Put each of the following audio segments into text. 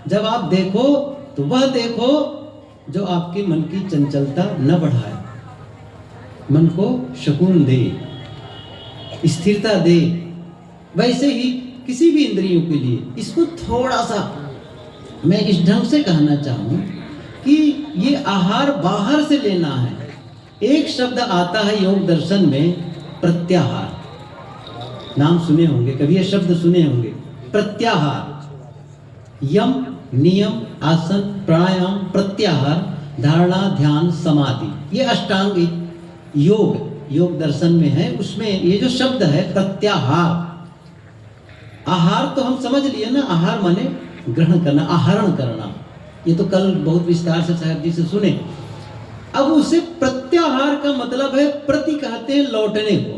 जब आप देखो तो वह देखो जो आपके मन की चंचलता न बढ़ाए, मन को सुकून दे, स्थिरता दे। वैसे ही किसी भी इंद्रियों के लिए इसको थोड़ा सा मैं इस ढंग से कहना चाहूँ कि ये आहार बाहर से लेना है। एक शब्द आता है योग दर्शन में, प्रत्याहार। नाम सुने होंगे, कभी ये शब्द सुने होंगे, प्रत्याहार। यम, नियम, आसन, प्राणायाम, प्रत्याहार, धारणा, ध्यान, समाधि, ये अष्टांग योग दर्शन में है। उसमें ये जो शब्द है प्रत्याहार, आहार तो हम समझ लिए ना, आहार माने ग्रहण करना, आहरण करना। ये तो कल बहुत विस्तार से साहब जी से सुने। अब उसे प्रत्याहार का मतलब है, प्रति कहते हैं लौटने को,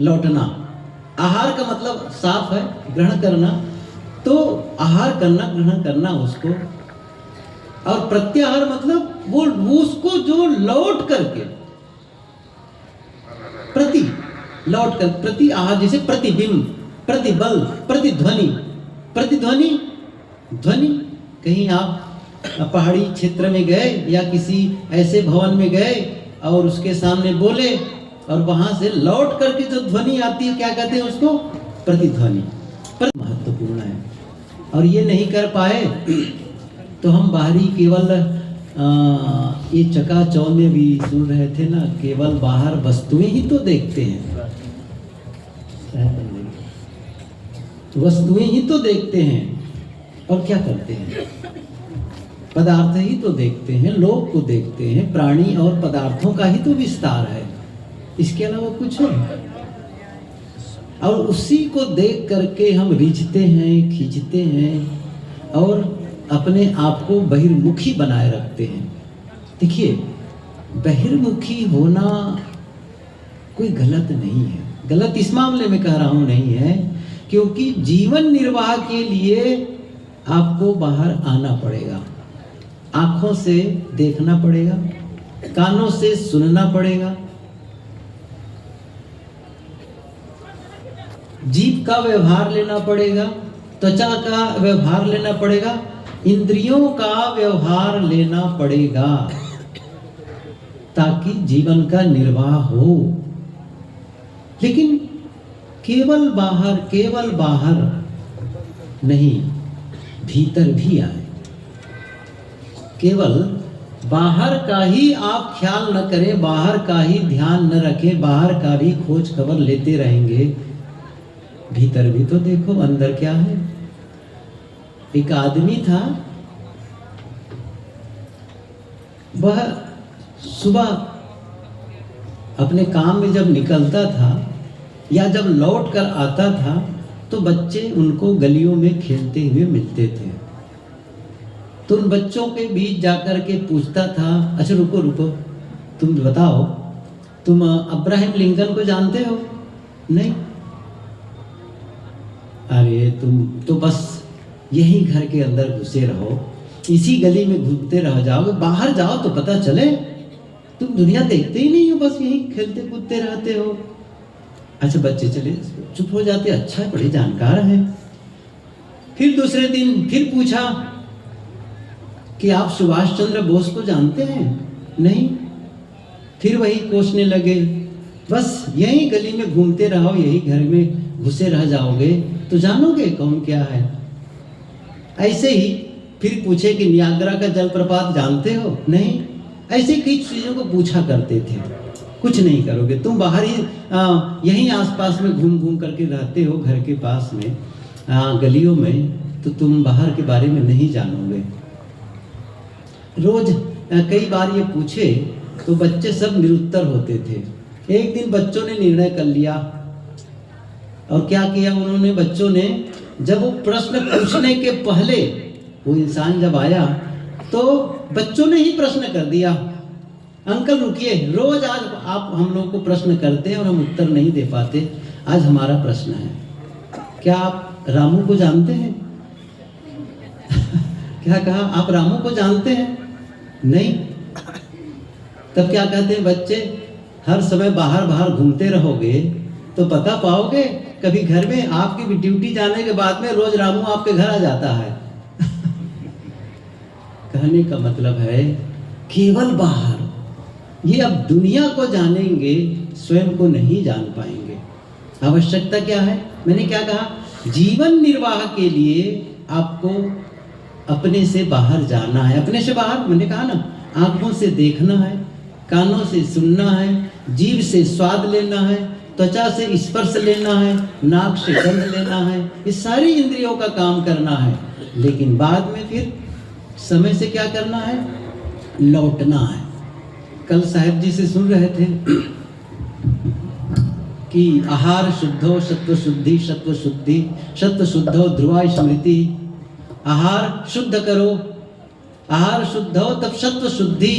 लौटना। आहार का मतलब साफ है ग्रहण करना, तो आहार करना, ग्रहण करना उसको। और प्रत्याहार मतलब वो उसको जो लौट करके, प्रति लौट कर, प्रति आहार जैसे प्रतिबिंब, प्रतिबल, प्रतिध्वनि। प्रतिध्वनि, ध्वनि, कहीं आप पहाड़ी क्षेत्र में गए या किसी ऐसे भवन में गए और उसके सामने बोले और वहां से लौट करके जो ध्वनि आती है, क्या कहते हैं उसको? प्रतिध्वनि। महत्वपूर्ण है। और ये नहीं कर पाए तो हम बाहरी केवल ये चकाचौंध भी सुन रहे थे ना, केवल बाहर वस्तुएं ही तो देखते हैं, वस्तुएं ही तो देखते हैं और क्या करते हैं? पदार्थ ही तो देखते हैं, लोग को देखते हैं, प्राणी और पदार्थों का ही तो विस्तार है, इसके अलावा कुछ है। और उसी को देख करके हम रिझते हैं, खींचते हैं और अपने आप को बहिर्मुखी बनाए रखते हैं। देखिए, बहिर्मुखी होना कोई गलत नहीं है, गलत इस मामले में कह रहा हूं नहीं है, क्योंकि जीवन निर्वाह के लिए आपको बाहर आना पड़ेगा, आंखों से देखना पड़ेगा, कानों से सुनना पड़ेगा, जीभ का व्यवहार लेना पड़ेगा, त्वचा का व्यवहार लेना पड़ेगा, इंद्रियों का व्यवहार लेना पड़ेगा, ताकि जीवन का निर्वाह हो। लेकिन केवल बाहर नहीं, भीतर भी आए। केवल बाहर का ही आप ख्याल न करें, बाहर का ही ध्यान न रखें, बाहर का भी खोज खबर लेते रहेंगे, भीतर भी तो देखो अंदर क्या है। एक आदमी था, वह सुबह अपने काम में जब निकलता था या जब लौट कर आता था तो बच्चे उनको गलियों में खेलते हुए मिलते थे। तो उन बच्चों के बीच जाकर के पूछता था, अच्छा रुको, तुम बताओ, तुम अब्राहम लिंकन को जानते हो? नहीं। अरे तुम तो बस यही घर के अंदर घुसे रहो, इसी गली में घूमते रह जाओगे, बाहर जाओ तो पता चले, तुम दुनिया देखते ही नहीं हो, बस यही खेलते कूदते रहते हो। अच्छा, बच्चे चले चुप हो जाते, अच्छा है, बड़े जानकार हैं। फिर दूसरे दिन फिर पूछा कि आप सुभाष चंद्र बोस को जानते हैं? नहीं। फिर वही कोसने लगे, बस यही गली में घूमते रहो, यही घर में घुसे रह जाओगे तो जानोगे कौन क्या है। ऐसे ही फिर पूछे कि नियाग्रा का जलप्रपात जानते हो? नहीं। ऐसे कई चीजों को पूछा करते थे। कुछ नहीं करोगे, तुम बाहर ही यहीं आसपास में घूम घूम करके रहते हो, घर के पास में, गलियों में, तो तुम बाहर के बारे में नहीं जानोगे। रोज कई बार ये पूछे तो बच्चे सब निरुत्तर होते थे। एक दिन बच्चों ने निर्णय कर लिया, और क्या किया उन्होंने? बच्चों ने, जब वो प्रश्न पूछने के पहले वो इंसान जब आया तो बच्चों ने ही प्रश्न कर दिया, अंकल रुकिए, रोज आज आप हम लोग को प्रश्न करते हैं और हम उत्तर नहीं दे पाते, आज हमारा प्रश्न है, क्या आप रामू को जानते हैं? क्या कहा? आप रामू को जानते हैं? नहीं। तब क्या कहते हैं बच्चे? हर समय बाहर घूमते रहोगे तो पता पाओगे, कभी घर में आपकी ड्यूटी जाने के बाद में रोज रामू आपके घर आ जाता है। कहने का मतलब है केवल बाहर। ये अब दुनिया को जानेंगे, स्वयं को नहीं जान पाएंगे। आवश्यकता क्या है? मैंने क्या कहा? जीवन निर्वाह के लिए आपको अपने से बाहर जाना है। अपने से बाहर मैंने कहा ना, आंखों से देखना है, कानों से सुनना है, जीभ से स्वाद लेना है, त्वचा से स्पर्श लेना है, नाक से गंध लेना है। ये सारी इंद्रियों का काम करना है। लेकिन बाद में फिर समय से क्या करना है? लौटना है। कल साहेब जी से सुन रहे थे कि आहार शुद्धो सत्व शुद्धि, सत्व शुद्धि सत्व शुद्धो ध्रुवा स्मृति। आहार शुद्ध करो, आहार शुद्ध हो तब सत्व शुद्धि,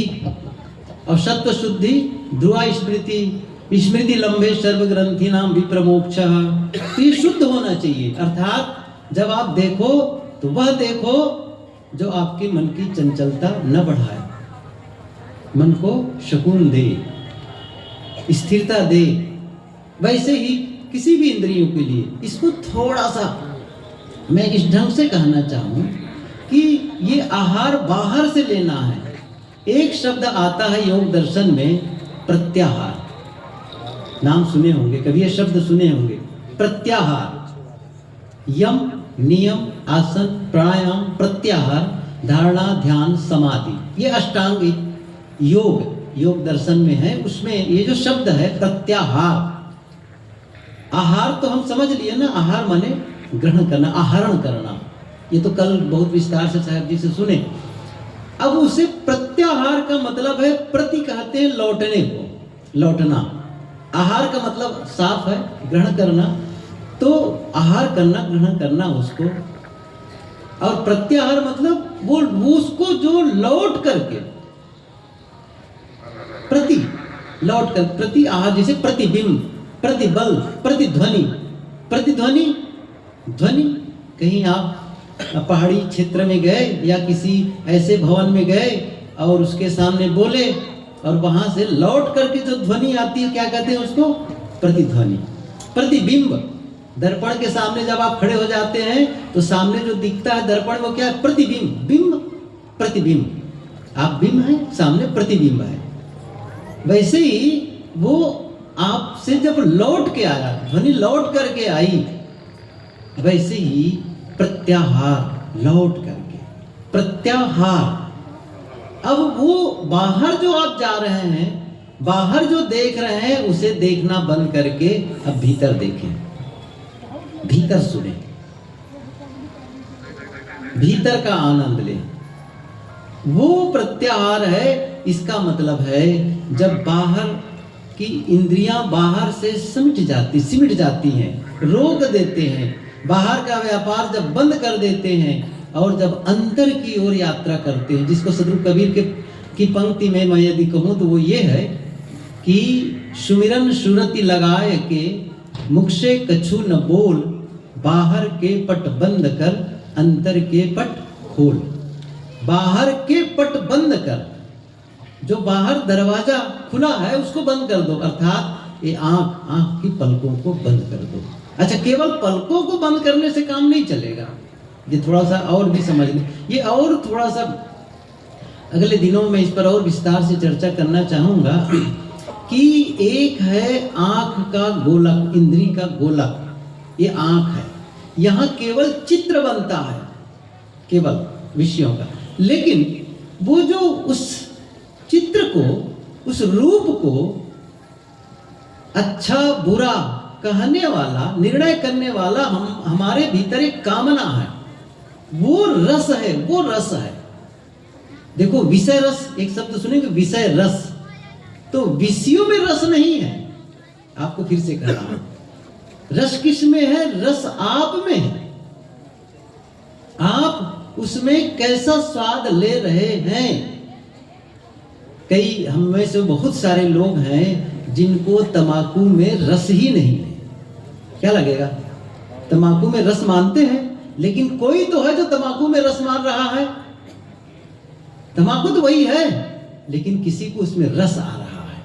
और सत्व शुद्धि ध्रुवा स्मृति, स्मृति लंबे सर्व ग्रंथि नाम विप्रमोक्ष। तो ये शुद्ध होना चाहिए। अर्थात जब आप देखो तो वह देखो जो आपके मन की चंचलता न बढ़ाए, मन को सुकून दे, स्थिरता दे। वैसे ही किसी भी इंद्रियों के लिए इसको थोड़ा सा मैं इस ढंग से कहना चाहूँ कि ये आहार बाहर से लेना है। एक शब्द आता है योग दर्शन में, प्रत्याहार। नाम सुने होंगे, कभी ये शब्द सुने होंगे, प्रत्याहार। यम, नियम, आसन, प्राणायाम, प्रत्याहार, धारणा, ध्यान, समाधि, ये अष्टांग योग दर्शन में है। उसमें ये जो शब्द है प्रत्याहार, आहार तो हम समझ लिए ना, आहार माने ग्रहण करना, आहरण करना। ये तो कल बहुत विस्तार से साहब जी से सुने। अब उसे प्रत्याहार का मतलब है, प्रति कहते हैं लौटने को, लौटना। आहार का मतलब साफ है, ग्रहण करना, तो आहार करना, ग्रहण करना उसको। और प्रत्याहार मतलब वो उसको जो लौट करके, प्रति लौट कर, प्रति आहार जैसे प्रतिबिंब, प्रतिबल, प्रतिध्वनि। प्रतिध्वनि, ध्वनि, कहीं आप पहाड़ी क्षेत्र में गए या किसी ऐसे भवन में गए और उसके सामने बोले और वहां से लौट करके जो ध्वनि आती है, क्या कहते हैं उसको? प्रतिध्वनि। प्रतिबिंब, दर्पण के सामने जब आप खड़े हो जाते हैं तो सामने जो दिखता है दर्पण, वो क्या है? प्रतिबिंब। बिंब, प्रतिबिंब। आप बिंब हैं, सामने प्रतिबिंब है। वैसे ही वो आपसे जब लौट के आया, ध्वनि लौट करके आई, वैसे ही प्रत्याहार, लौट करके प्रत्याहार। अब वो बाहर जो आप जा रहे हैं, बाहर जो देख रहे हैं, उसे देखना बंद करके अब भीतर देखें, भीतर सुने, भीतर का आनंद लें। वो प्रत्याहार है। इसका मतलब है जब बाहर की इंद्रियां बाहर से सिमट जाती हैं, रोक देते हैं, बाहर का व्यापार जब बंद कर देते हैं और जब अंतर की ओर यात्रा करते हैं, जिसको सदगुरु कबीर की पंक्ति में मैं यदि कहूँ तो वो ये है कि सुमिरन सुरति लगाए के मुख से कछु न बोल, बाहर के पट बंद कर अंतर के पट खोल। बाहर के पट बंद कर, जो बाहर दरवाजा खुला है उसको बंद कर दो, अर्थात ये आंख की पलकों को बंद कर दो। अच्छा, केवल पलकों को बंद करने से काम नहीं चलेगा, ये थोड़ा सा और भी समझ लें। ये और थोड़ा सा अगले दिनों में इस पर और विस्तार से चर्चा करना चाहूंगा कि एक है आंख का गोलक, इंद्री का गोलक, ये आंख है। यहाँ केवल चित्र बनता है, केवल विषयों का, लेकिन वो जो उस चित्र को, उस रूप को अच्छा बुरा कहने वाला, निर्णय करने वाला हमारे भीतर एक कामना है, वो रस है, वो रस है। देखो विषय रस, एक शब्द सुनेंगे विषय रस, तो विषयों में रस नहीं है। आपको फिर से कह रहा हूं, रस किस में है? रस आप में है। आप उसमें कैसा स्वाद ले रहे हैं। कई हम में से बहुत सारे लोग हैं जिनको तंबाकू में रस ही नहीं है। क्या लगेगा? तंबाकू में रस मानते हैं, लेकिन कोई तो है जो तंबाकू में रस मान रहा है। तंबाकू तो वही है, लेकिन किसी को उसमें रस आ रहा है।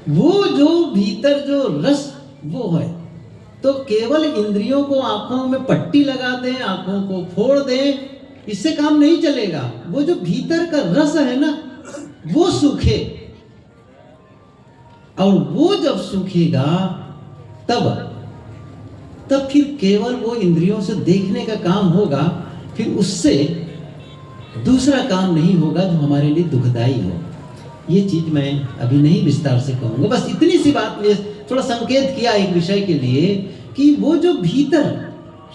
वो जो भीतर जो रस वो है। तो केवल इंद्रियों को आंखों में पट्टी लगा दें, आंखों को फोड़ दें इससे काम नहीं चलेगा। वो जो भीतर का रस है ना, वो सूखे, और वो जब सूखेगा तब फिर केवल वो इंद्रियों से देखने का काम होगा, फिर उससे दूसरा काम नहीं होगा जो हमारे लिए दुखदाई हो। ये चीज मैं अभी नहीं विस्तार से कहूंगा, बस इतनी सी बात में थोड़ा संकेत किया एक विषय के लिए कि वो जो भीतर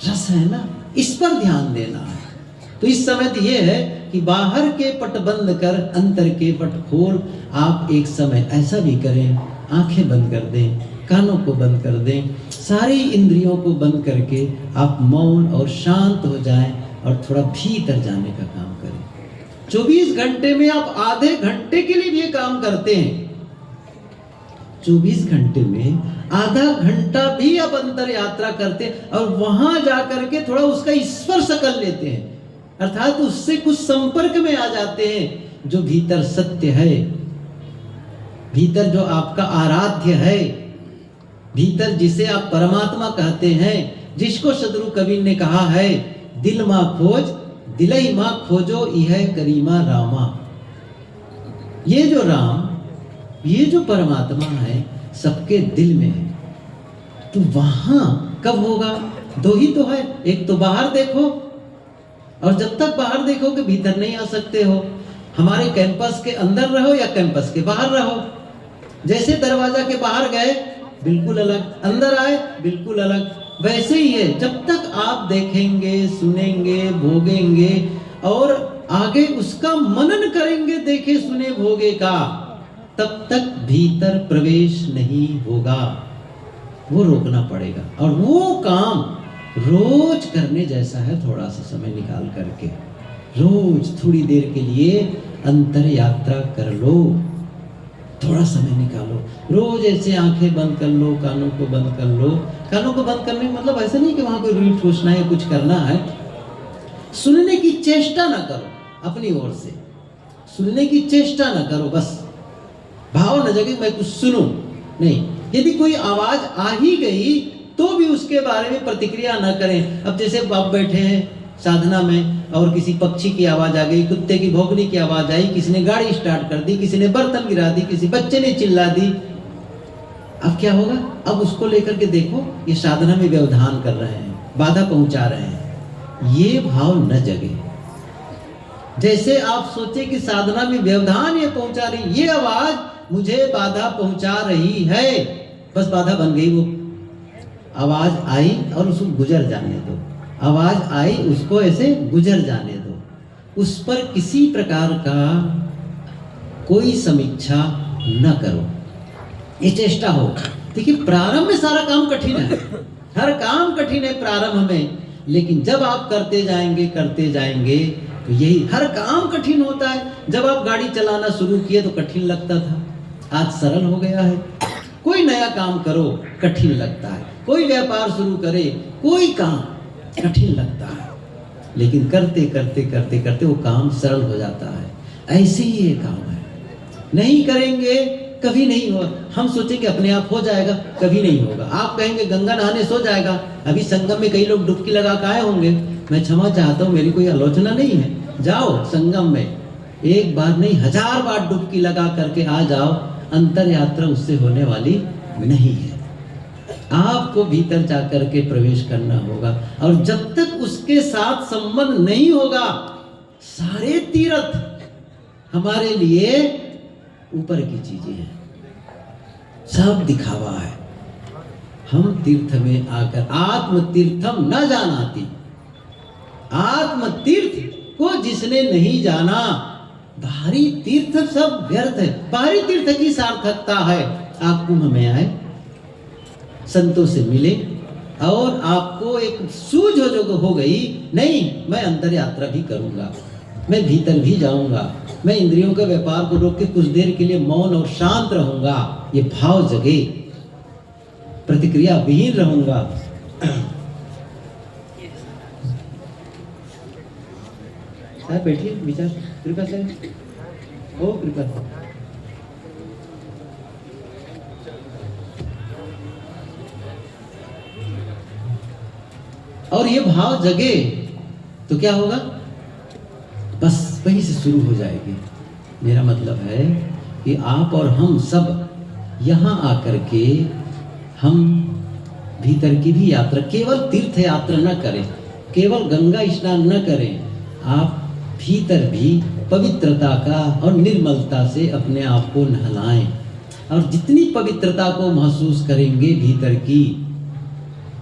रस है ना, इस पर ध्यान देना है। तो इस समय तो ये है कि बाहर के पट बंद कर अंतर के पट खोल। आप एक समय ऐसा भी करें, आंखें बंद कर दें, कानों को बंद कर दें, सारी इंद्रियों को बंद करके आप मौन और शांत हो जाएं और थोड़ा भीतर जाने का काम करें। 24 घंटे में आप आधे घंटे के लिए भी ये काम करते हैं, 24 घंटे में आधा घंटा भी आप अंतर यात्रा करते हैं और वहां जाकर के थोड़ा उसका स्पर्श कर लेते हैं, अर्थात उससे कुछ संपर्क में आ जाते हैं। जो भीतर सत्य है, भीतर जो आपका आराध्य है, भीतर जिसे आप परमात्मा कहते हैं, जिसको सदगुरु कबीर ने कहा है, दिल मां खोज दिलई मां खोजो यह करीमा रामा। ये जो राम, ये जो परमात्मा है, सबके दिल में है। तो वहां कब होगा? दो ही तो है, एक तो बाहर देखो, और जब तक बाहर देखोगे भीतर नहीं आ सकते हो। हमारे कैंपस के अंदर रहो या कैंपस के बाहर रहो, जैसे दरवाजा के बाहर गए बिल्कुल अलग, अंदर आए बिल्कुल अलग, वैसे ही है। जब तक आप देखेंगे, सुनेंगे, भोगेंगे और आगे उसका मनन करेंगे, देखे सुने भोगे का, तब तक भीतर प्रवेश नहीं होगा। वो रोकना पड़ेगा, और वो काम रोज करने जैसा है। थोड़ा सा समय निकाल करके रोज थोड़ी देर के लिए अंतर यात्रा कर लो, थोड़ा समय निकालो। रोज ऐसे आंखें बंद कर लो, कानों को बंद कर लो। कानों को बंद करने का मतलब ऐसा नहीं कि वहां कोई रीढ़ ठूसना है, कुछ करना है। सुनने की चेष्टा ना करो, अपनी ओर से सुनने की चेष्टा ना करो, बस भाव न जगे मैं कुछ सुनूं, नहीं। यदि कोई आवाज आ ही गई तो भी उसके बारे में प्रतिक्रिया न करें। अब जैसे आप बैठे हैं साधना में और किसी पक्षी की आवाज आ गई, कुत्ते की भौंकने की आवाज आई, किसी ने गाड़ी स्टार्ट कर दी, किसी ने बर्तन गिरा दी, किसी बच्चे ने चिल्ला दी, अब क्या होगा? अब उसको लेकर के देखो, ये साधना में व्यवधान कर रहे हैं, बाधा पहुंचा रहे हैं। ये भाव न जगे। जैसे आप सोचे कि साधना में व्यवधान ये पहुंचा रही, ये आवाज मुझे बाधा पहुंचा रही है, बस बाधा बन गई। वो आवाज आई और उसको गुजर जाने दो, आवाज आई उसको ऐसे गुजर जाने दो। उस पर किसी प्रकार का कोई समीक्षा न करो, ये चेष्टा हो। देखिए प्रारंभ में सारा काम कठिन है, हर काम कठिन है प्रारंभ में, लेकिन जब आप करते जाएंगे तो यही हर काम कठिन होता है। जब आप गाड़ी चलाना शुरू किए तो कठिन लगता था, आज सरल हो गया है। कोई नया काम करो कठिन लगता है, कोई व्यापार शुरू करे, कोई काम कठिन लगता है, लेकिन करते करते वो काम सरल हो जाता है। ऐसे ही ये काम है, नहीं करेंगे कभी नहीं होगा। हम सोचे कि अपने आप हो जाएगा, कभी नहीं होगा। आप कहेंगे गंगा नहाने सो जाएगा, अभी संगम में कई लोग डुबकी लगा के आए होंगे, मैं क्षमा चाहता हूँ, मेरी कोई आलोचना नहीं है। जाओ संगम में, एक बार नहीं 1000 बार डुबकी लगा करके आ जाओ, अंतर यात्रा उससे होने वाली नहीं है। आपको भीतर जाकर के प्रवेश करना होगा, और जब तक उसके साथ संबंध नहीं होगा, सारे तीर्थ हमारे लिए ऊपर की चीजें हैं, सब दिखावा है। हम तीर्थ में आकर आत्म तीर्थम न जानाति, आत्म तीर्थ को जिसने नहीं जाना, बाहरी तीर्थ सब व्यर्थ है। बाहरी तीर्थ की सार्थकता है आप कुंभ में आए, संतों से मिले, और आपको एक सूझ हो गई, नहीं मैं अंतर यात्रा भी करूंगा, मैं भीतर भी जाऊंगा, मैं इंद्रियों के व्यापार को रोक के कुछ देर के लिए मौन और शांत रहूंगा, ये भाव जगे, प्रतिक्रिया विहीन रहूंगा। साहब बैठिए, विचार कृपा से, ओ कृपा। और ये भाव जगे तो क्या होगा? बस वहीं से शुरू हो जाएगी। मेरा मतलब है कि आप और हम सब यहाँ आकर के हम भीतर की भी यात्रा, केवल तीर्थ यात्रा न करें, केवल गंगा स्नान न करें, आप भीतर भी पवित्रता का और निर्मलता से अपने आप को नहलाएं। और जितनी पवित्रता को महसूस करेंगे भीतर की,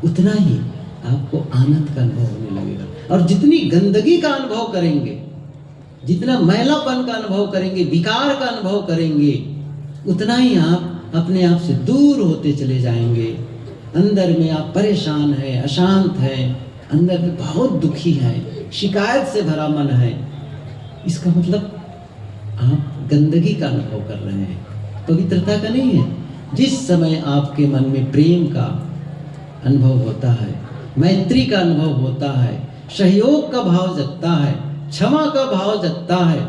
उतना ही आपको आनंद का अनुभव होने लगेगा। और जितनी गंदगी का अनुभव करेंगे, जितना मैलापन का अनुभव करेंगे, विकार का अनुभव करेंगे, उतना ही आप अपने आप से दूर होते चले जाएंगे। अंदर में आप परेशान हैं, अशांत हैं, अंदर में बहुत दुखी हैं, शिकायत से भरा मन है, इसका मतलब आप गंदगी का अनुभव कर रहे हैं, पवित्रता का नहीं है। जिस समय आपके मन में प्रेम का अनुभव होता है, मैत्री का अनुभव होता है, सहयोग का भाव जगता है, क्षमा का भाव जगता है,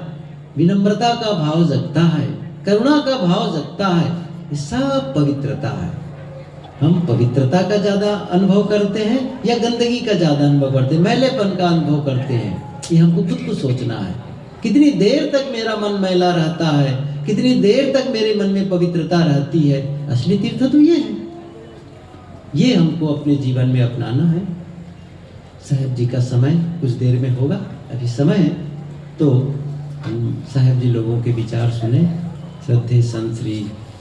विनम्रता का भाव जगता है, करुणा का भाव जगता है, ये सब पवित्रता है। हम पवित्रता का ज़्यादा अनुभव करते हैं या गंदगी का ज़्यादा अनुभव करते हैं, मैलेपन का अनुभव करते हैं? ये हमको खुद को सोचना है। कितनी देर तक मेरा मन मैला रहता है, कितनी देर तक मेरे मन में पवित्रता रहती है? असली तीर्थ तो ये है। ये हमको अपने जीवन में अपनाना है। साहेब जी का समय कुछ देर में होगा, अभी समय है, तो हम साहेब जी लोगों के विचार सुने। श्रद्धेय संत श्री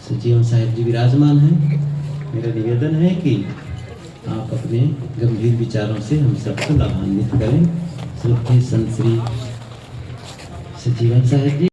सजीवन साहेब जी विराजमान हैं। मेरा निवेदन है कि आप अपने गंभीर विचारों से हम सबको लाभान्वित करें। श्रद्धेय संत श्री सजीवन साहेब जी।